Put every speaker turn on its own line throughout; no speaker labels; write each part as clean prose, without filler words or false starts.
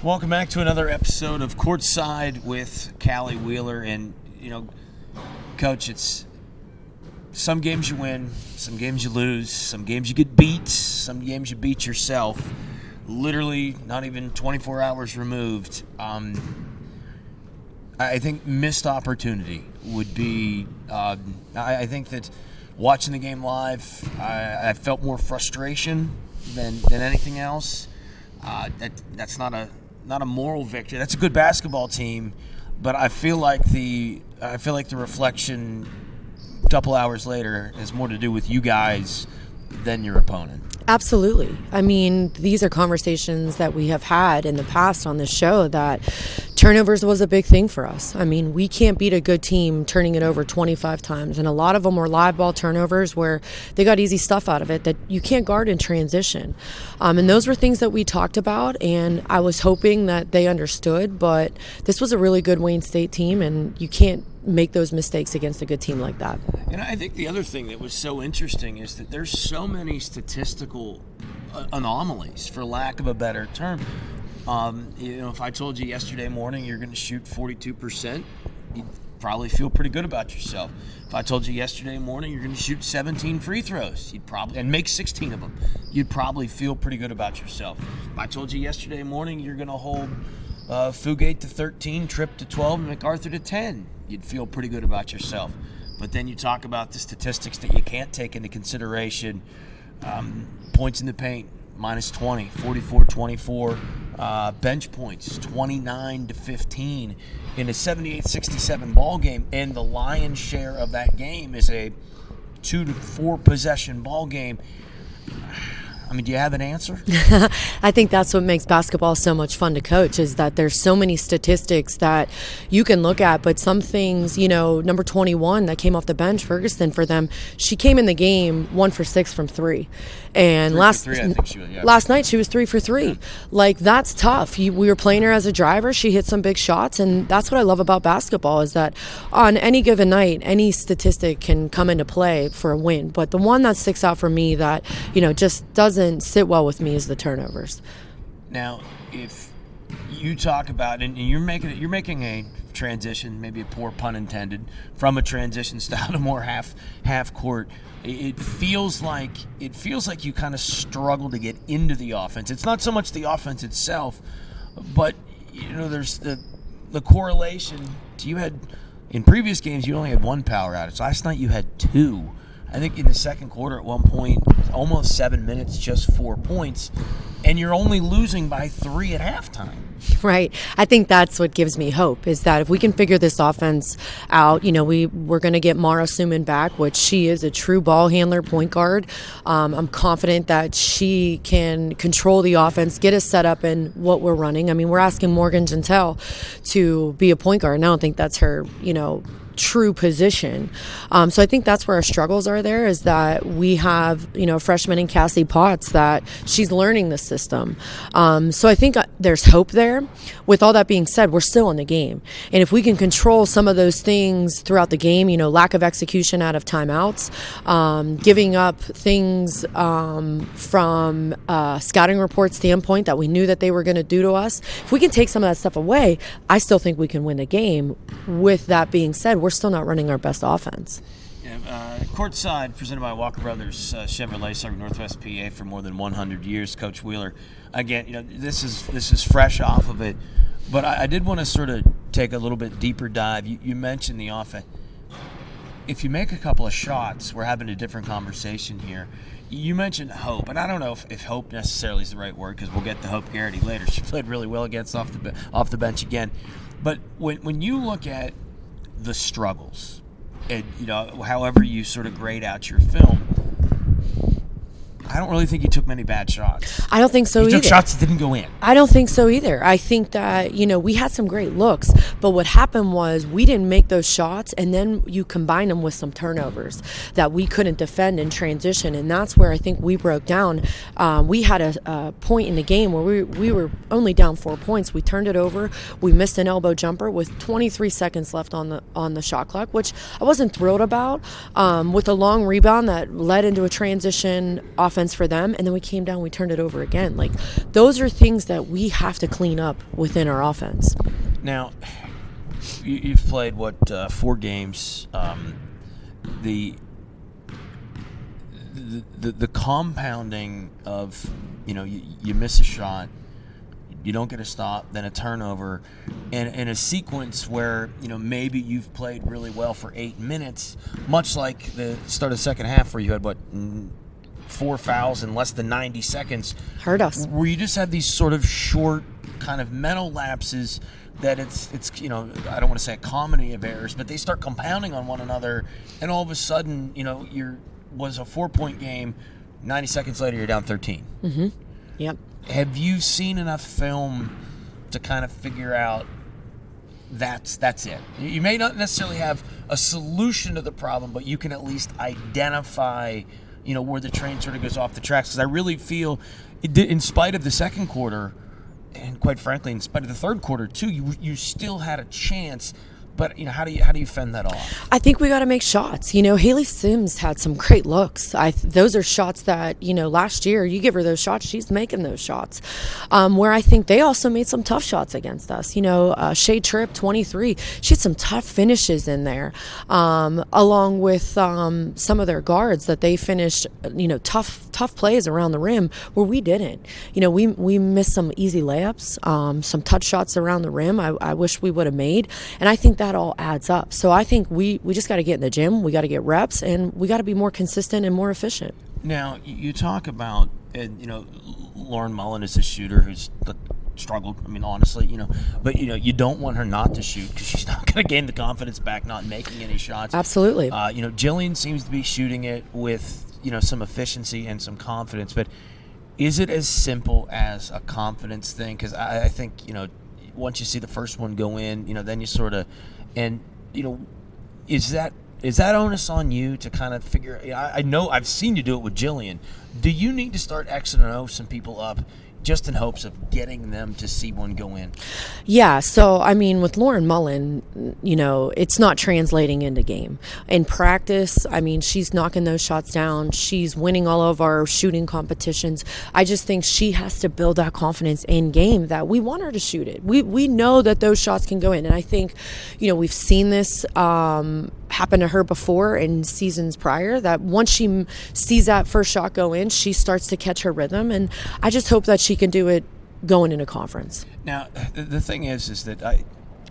Welcome back to another episode of Courtside with Callie Wheeler. And, Coach, it's some games you win, some games you lose, some games you get beat, some games you beat yourself. Literally not even 24 hours removed. I think missed opportunity would be I think that watching the game live, I felt more frustration than anything else. That's not a moral victory. That's a good basketball team, but I feel like the reflection a couple hours later has more to do with you guys than your opponent.
Absolutely. I mean, these are conversations that we have had in the past on this show, that turnovers was a big thing for us. I mean, we can't beat a good team turning it over 25 times. And a lot of them were live ball turnovers where they got easy stuff out of it that you can't guard in transition. And those were things that we talked about, and I was hoping that they understood. But this was a really good Wayne State team, and you can't make those mistakes against a good team like that.
And I think the other thing that was so interesting is that there's so many statistical anomalies, for lack of a better term. If I told you yesterday morning you're going to shoot 42%, you'd probably feel pretty good about yourself. If I told you yesterday morning you're going to shoot 17 free throws, and make 16 of them, you'd probably feel pretty good about yourself. If I told you yesterday morning you're going to hold Fugate to 13, Tripp to 12, and MacArthur to 10, you'd feel pretty good about yourself. But then you talk about the statistics that you can't take into consideration. Points in the paint, minus 20, 44-24. Bench points, 29-15 in a 78-67 ball game. And the lion's share of that game is a 2 to 4 possession ball game. I mean, do you have an answer?
I think that's what makes basketball so much fun to coach, is that there's so many statistics that you can look at, but some things, number 21 that came off the bench, Ferguson, for them, she came in the game 1 for 6 from 3. And last night she was 3 for 3. Yeah. Like, that's tough. We were playing her as a driver. She hit some big shots, and that's what I love about basketball, is that on any given night, any statistic can come into play for a win. But the one that sticks out for me that, just doesn't sit well with me is the turnovers. Now,
if you talk about, and you're making a transition, maybe a poor pun intended, from a transition style to more half court, it feels like you kind of struggle to get into the offense. It's not so much the offense itself, but there's the correlation. You had, in previous games, you only had 1 power outage. Last night you had 2. I think in the second quarter at one point, almost 7 minutes, just 4 points, and you're only losing by 3 at halftime.
Right. I think that's what gives me hope, is that if we can figure this offense out, we're going to get Mara Suman back, which she is a true ball handler, point guard. I'm confident that she can control the offense, get us set up in what we're running. I mean, we're asking Morgan Gentile to be a point guard, and I don't think that's her, true position. So I think that's where our struggles are there, is that we have, a freshman in Cassie Potts that she's learning the system. So I think there's hope there. With all that being said, we're still in the game. And if we can control some of those things throughout the game, lack of execution out of timeouts, giving up things from a scouting report standpoint that we knew that they were going to do to us, if we can take some of that stuff away, I still think we can win the game. With that being said, we're still not running our best offense.
Courtside, presented by Walker Brothers Chevrolet, serving Northwest PA for more than 100 years. Coach Wheeler, again, this is fresh off of it, but I did want to sort of take a little bit deeper dive. You mentioned the offense. If you make a couple of shots, we're having a different conversation here. You mentioned hope, and I don't know if hope necessarily is the right word, because we'll get to Hope Garrity later. She played really well against off the bench again. But when you look at the struggles, and however you sort of grade out your film, I don't really think he took many bad shots.
I don't think so either.
He took shots that didn't go in.
I don't think so either. I think that, we had some great looks, but what happened was we didn't make those shots, and then you combine them with some turnovers that we couldn't defend in transition, and that's where I think we broke down. We had a point in the game where we were only down 4 points. We turned it over. We missed an elbow jumper with 23 seconds left on the shot clock, which I wasn't thrilled about, with a long rebound that led into a transition off offense for them, and then we came down, we turned it over again. Like, those are things that we have to clean up within our offense.
Now, you've played, 4 games. The compounding of, you miss a shot, you don't get a stop, then a turnover, and in a sequence where, maybe you've played really well for 8 minutes, much like the start of the second half where you had, 4 fouls in less than 90 seconds.
Hurt us.
Where you just have these sort of short kind of mental lapses that it's I don't want to say a comedy of errors, but they start compounding on one another, and all of a sudden, was a 4-point game, 90 seconds later you're down 13.
Mm-hmm. Yep.
Have you seen enough film to kind of figure out that's it? You may not necessarily have a solution to the problem, but you can at least identify, where the train sort of goes off the tracks. Because I really feel, in spite of the second quarter, and quite frankly, in spite of the third quarter too, you still had a chance. But how do you fend that off?
I think we got to make shots. Haley Sims had some great looks. Those are shots that last year you give her those shots, she's making those shots. Where I think they also made some tough shots against us. Shea Tripp, 23, she had some tough finishes in there, along with some of their guards that they finished. Tough plays around the rim where we didn't. We missed some easy layups, some touch shots around the rim. I wish we would have made, and I think that all adds up. So I think we just got to get in the gym, we got to get reps, and we got to be more consistent and more efficient.
Now, you talk about, Lauren Mullen is a shooter who's struggled, honestly, but, you don't want her not to shoot because she's not going to gain the confidence back not making any shots.
Absolutely.
Jillian seems to be shooting it with, some efficiency and some confidence, but is it as simple as a confidence thing? Because I think, once you see the first one go in, then you sort of, and, is that onus on you to kind of figure, I know I've seen you do it with Jillian. Do you need to start X and O some people up just in hopes of getting them to see one go in?
Yeah, so, with Lauren Mullen, it's not translating into game. In practice, she's knocking those shots down. She's winning all of our shooting competitions. I just think she has to build that confidence in game that we want her to shoot it. We know that those shots can go in. And I think, we've seen this happen to her before in seasons prior, that once she sees that first shot go in, she starts to catch her rhythm. And I just hope that she can do it going into conference.
Now, the thing is that I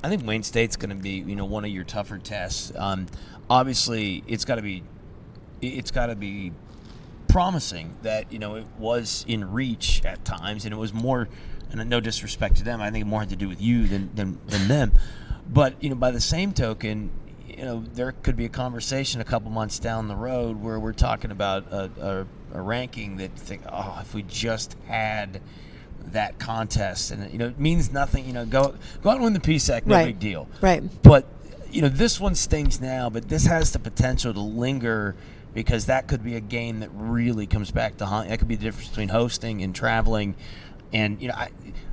think Wayne State's going to be, one of your tougher tests. Obviously, it's got to be promising that, it was in reach at times, and it was more, and no disrespect to them, I think it more had to do with you than them. But, by the same token, there could be a conversation a couple months down the road where we're talking about a ranking that think, if we just had that contest, and it means nothing. Go out and win the PSAC, no big deal.
Right.
But this one stings now, but this has the potential to linger because that could be a game that really comes back to haunt. That could be the difference between hosting and traveling, and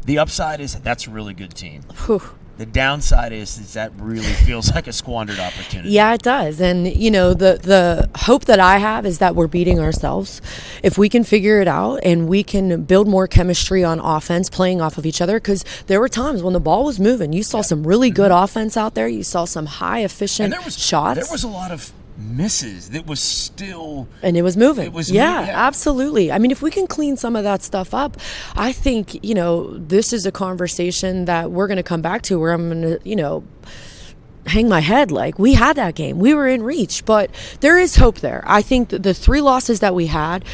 the upside is that's a really good team.
Whew.
The downside is that really feels like a squandered opportunity.
Yeah, it does. And, the hope that I have is that we're beating ourselves. If we can figure it out and we can build more chemistry on offense, playing off of each other, because there were times when the ball was moving. You saw some really good offense out there. You saw some high efficient shots.
There was a lot of misses that was still,
and it was moving.
Yeah,
absolutely. If we can clean some of that stuff up, I think this is a conversation that we're going to come back to where I'm going to hang my head like we had that game, we were in reach, but there is hope there. I think the 3 losses that we had,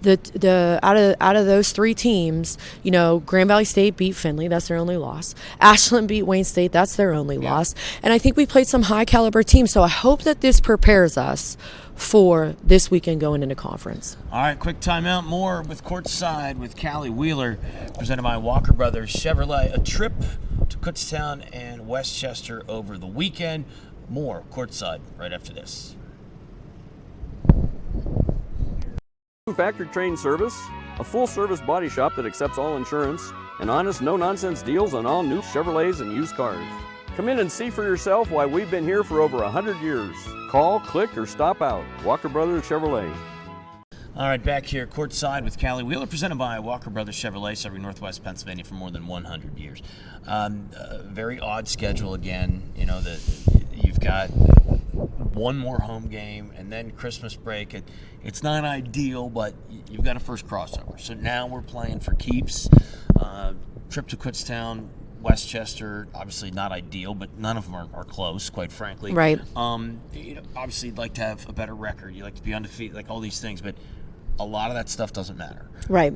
the out of those 3 teams, Grand Valley State beat Findlay, that's their only loss. Ashland beat Wayne State, that's their only loss. And I think we played some high caliber teams, so I hope that this prepares us for this weekend going into conference.
All right, quick timeout. More with Courtside with Callie Wheeler, presented by Walker Brothers Chevrolet. A trip to Kutztown and Westchester over the weekend. More Courtside right after this.
Factory Train Service, a full-service body shop that accepts all insurance and honest, no-nonsense deals on all new Chevrolets and used cars. Come in and see for yourself why we've been here for over 100 years. Call, click, or stop out. Walker Brothers Chevrolet.
All right, back here courtside with Callie Wheeler, presented by Walker Brothers Chevrolet, serving Northwest Pennsylvania for more than 100 years. Very odd schedule again. You know, you've got one more home game and then Christmas break. It's not ideal, but you've got a first crossover. So now we're playing for keeps. Trip to Kutztown, Westchester, obviously not ideal, but none of them are close, quite frankly.
Right.
Obviously, you'd like to have a better record. You like to be undefeated, like all these things, but a lot of that stuff doesn't matter.
Right.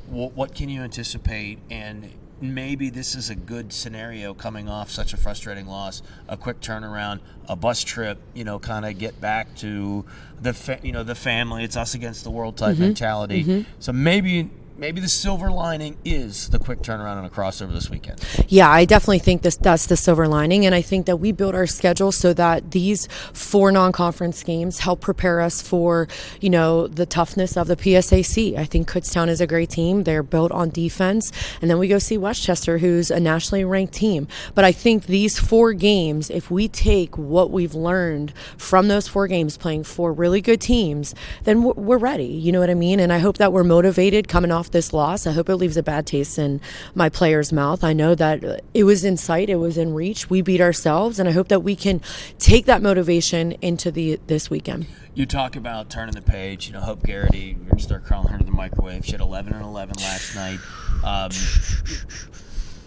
What can you anticipate? And maybe this is a good scenario coming off such a frustrating loss, a quick turnaround, a bus trip, kind of get back to the family. It's us against the world type mentality. Mm-hmm. So maybe the silver lining is the quick turnaround and a crossover this weekend.
Yeah, I definitely think that's the silver lining, and I think that we build our schedule so that these 4 non-conference games help prepare us for, the toughness of the PSAC. I think Kutztown is a great team. They're built on defense, and then we go see Westchester, who's a nationally ranked team. But I think these 4 games, if we take what we've learned from those 4 games, playing 4 really good teams, then we're ready. You know what I mean? And I hope that we're motivated coming off this loss. I hope it leaves a bad taste in my players' mouth. I know that it was in sight, it was in reach. We beat ourselves, and I hope that we can take that motivation into this weekend.
You talk about turning the page. Hope Garrity, we're going to start calling her to the microwave. She had 11 and 11 last night.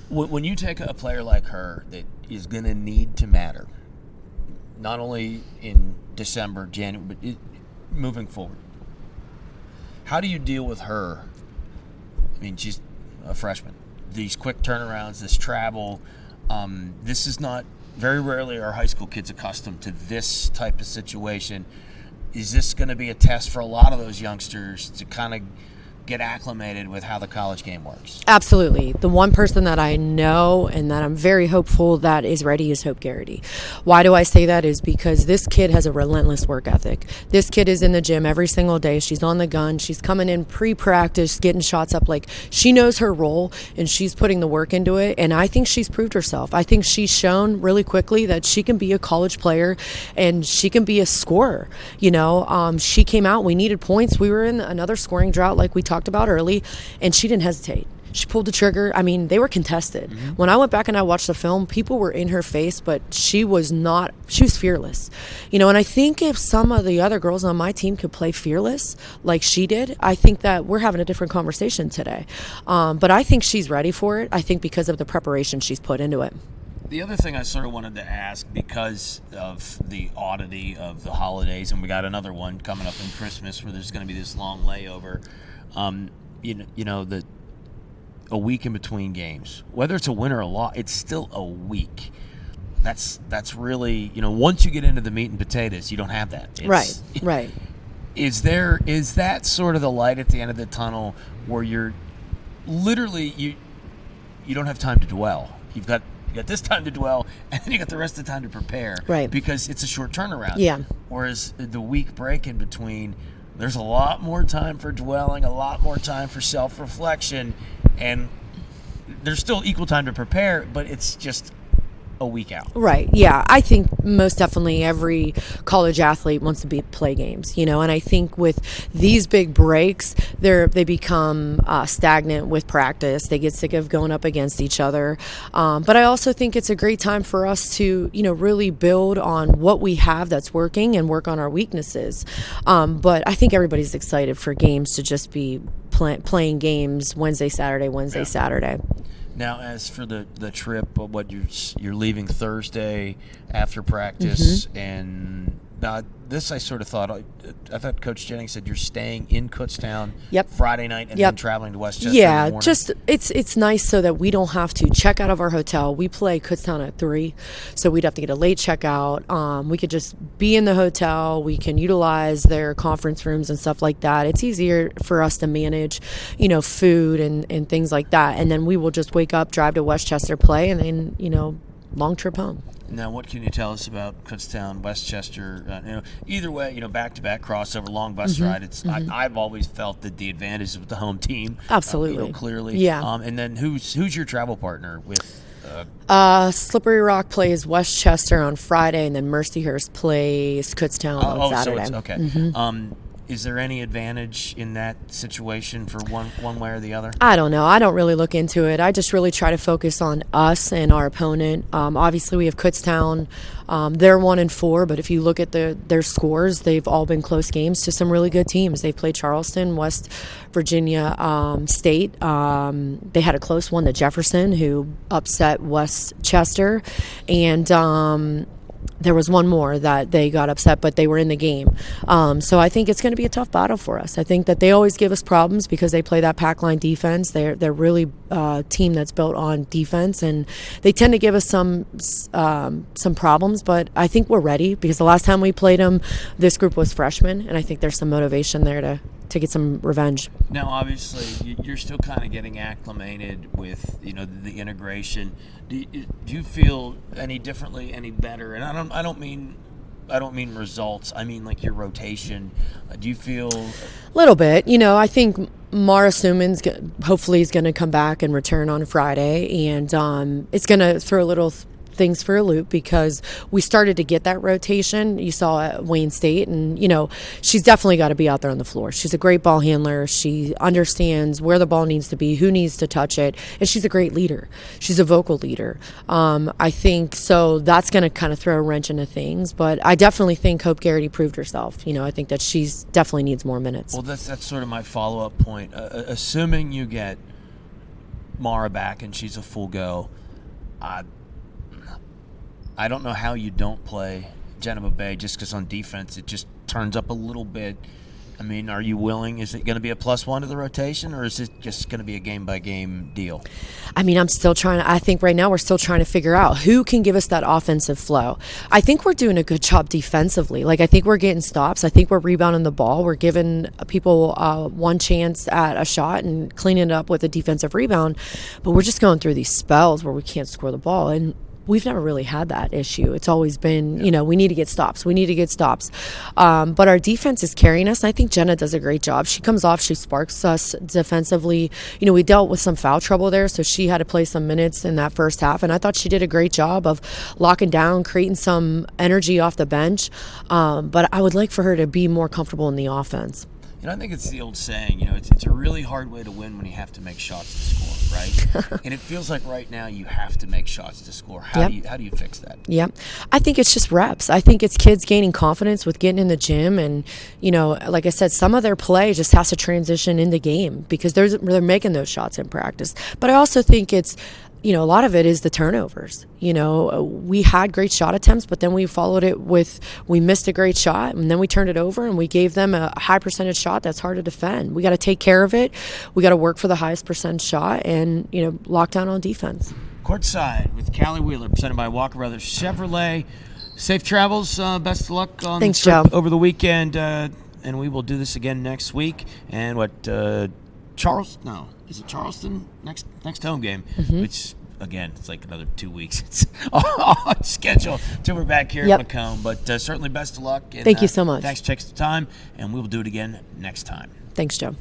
When you take a player like her that is going to need to matter, not only in December, January, but moving forward, how do you deal with her? I mean, she's a freshman. These quick turnarounds, this travel, this is not, very rarely are high school kids accustomed to this type of situation. Is this going to be a test for a lot of those youngsters to kind of get acclimated with how the college game works?
Absolutely. The one person that I know and that I'm very hopeful that is ready is Hope Garrity. Why do I say that? Is because this kid has a relentless work ethic. This kid is in the gym every single day. She's on the gun. She's coming in pre-practice, getting shots up. Like, she knows her role and she's putting the work into it. And I think she's proved herself. I think she's shown really quickly that she can be a college player and she can be a scorer. She came out. We needed points. We were in another scoring drought like we talked about early, and she didn't hesitate. She pulled the trigger. I mean, they were contested. Mm-hmm. When I went back and I watched the film, people were in her face, but she was fearless. And I think if some of the other girls on my team could play fearless like she did, I think that we're having a different conversation today. But I think she's ready for it. I think because of the preparation she's put into it.
The other thing I sort of wanted to ask, because of the oddity of the holidays, and we got another one coming up in Christmas where there's going to be this long layover, a week in between games, whether it's a win or a loss, it's still a week. That's really, once you get into the meat and potatoes, you don't have that.
Right.
Is that sort of the light at the end of the tunnel where you're literally, you don't have time to dwell. You got this time to dwell, and then you got the rest of the time to prepare.
Right.
Because it's a short turnaround.
Yeah.
Whereas the week break in between, there's a lot more time for dwelling, a lot more time for self-reflection, and there's still equal time to prepare, but it's just a week out.
Right. Yeah. I think most definitely every college athlete wants to play games, and I think with these big breaks, they become stagnant with practice. They get sick of going up against each other. But I also think it's a great time for us to, really build on what we have that's working and work on our weaknesses. But I think everybody's excited for games to just be playing games Wednesday, Saturday.
Now, as for the trip, you're leaving Thursday after practice, and now this I sort of thought, I thought Coach Jennings said you're staying in Kutztown Friday night and then traveling to Westchester.
Yeah,
in the morning.
just it's nice so that we don't have to check out of our hotel. We play Kutztown at 3, so we'd have to get a late checkout. We could just be in the hotel. We can utilize their conference rooms and stuff like that. It's easier for us to manage, food and things like that. And then we will just wake up, drive to Westchester, play, and then, long trip home.
Now, what can you tell us about Kutztown, Westchester? Either way, back-to-back crossover, long bus ride. It's I've always felt that the advantage is with the home team.
Absolutely,
clearly.
Yeah.
And then who's your travel partner with?
Slippery Rock plays Westchester on Friday, and then Mercyhurst plays Kutztown on Saturday.
So it's okay. Is there any advantage in that situation for one way or the other?
I don't know. I don't really look into it. I just really try to focus on us and our opponent. Obviously, we have Kutztown. They're 1-4, but if you look at their scores, they've all been close games to some really good teams. They've played Charleston, West Virginia State. They had a close one to Jefferson, who upset Westchester, and there was one more that they got upset, but they were in the game. So I think it's going to be a tough battle for us. I think that they always give us problems because they play that pack line defense. They're really a team that's built on defense, and they tend to give us some problems. But I think we're ready because the last time we played them, this group was freshmen, and I think there's some motivation there to get some revenge.
Now, obviously, you're still kind of getting acclimated with the integration. Do you feel any differently, any better? And I don't mean results. I mean like your rotation. Do you feel
a little bit? I think Mara Suman's hopefully is going to come back and return on Friday, and it's going to throw a little things for a loop because we started to get that rotation. You saw at Wayne State, and she's definitely got to be out there on the floor. She's a great ball handler. She understands where the ball needs to be, who needs to touch it, and she's a great leader. She's a vocal leader. I think so. That's going to kind of throw a wrench into things, but I definitely think Hope Garrity proved herself. I think that she's definitely needs more minutes.
Well, that's sort of my follow-up point. Assuming you get Mara back and she's a full go, I don't know how you don't play Geneva Bay just because on defense it just turns up a little bit. I mean, are you willing? Is it going to be a +1 to the rotation, or is it just going to be a game-by-game deal?
I mean, I think right now we're still trying to figure out who can give us that offensive flow. I think we're doing a good job defensively. I think we're getting stops. I think we're rebounding the ball. We're giving people one chance at a shot and cleaning it up with a defensive rebound. But we're just going through these spells where we can't score the ball. And we've never really had that issue. It's always been, we need to get stops. But our defense is carrying us. And I think Jenna does a great job. She comes off, she sparks us defensively. We dealt with some foul trouble there, so she had to play some minutes in that first half. And I thought she did a great job of locking down, creating some energy off the bench. But I would like for her to be more comfortable in the offense.
I think it's the old saying, it's a really hard way to win when you have to make shots to score, right? And it feels like right now you have to make shots to score. How do you fix that?
Yeah, I think it's just reps. I think it's kids gaining confidence with getting in the gym, and like I said, some of their play just has to transition into game because they're making those shots in practice. But I also think it's a lot of it is the turnovers. We had great shot attempts, but then we followed it with, we missed a great shot, and then we turned it over, and we gave them a high percentage shot that's hard to defend. We got to take care of it. We got to work for the highest percent shot and, lock down on defense.
Courtside with Callie Wheeler, presented by Walker Brothers Chevrolet. Safe travels. Best of luck on
Thanks,
the trip
Joe.
over the weekend. And we will do this again next week. And is it Charleston next home game? Mm-hmm. Which, again, it's like another 2 weeks. It's on schedule till we're back here at Macomb. But certainly best of luck. And,
thank you so much.
Thanks for taking the time, and we will do it again next time.
Thanks, Joe.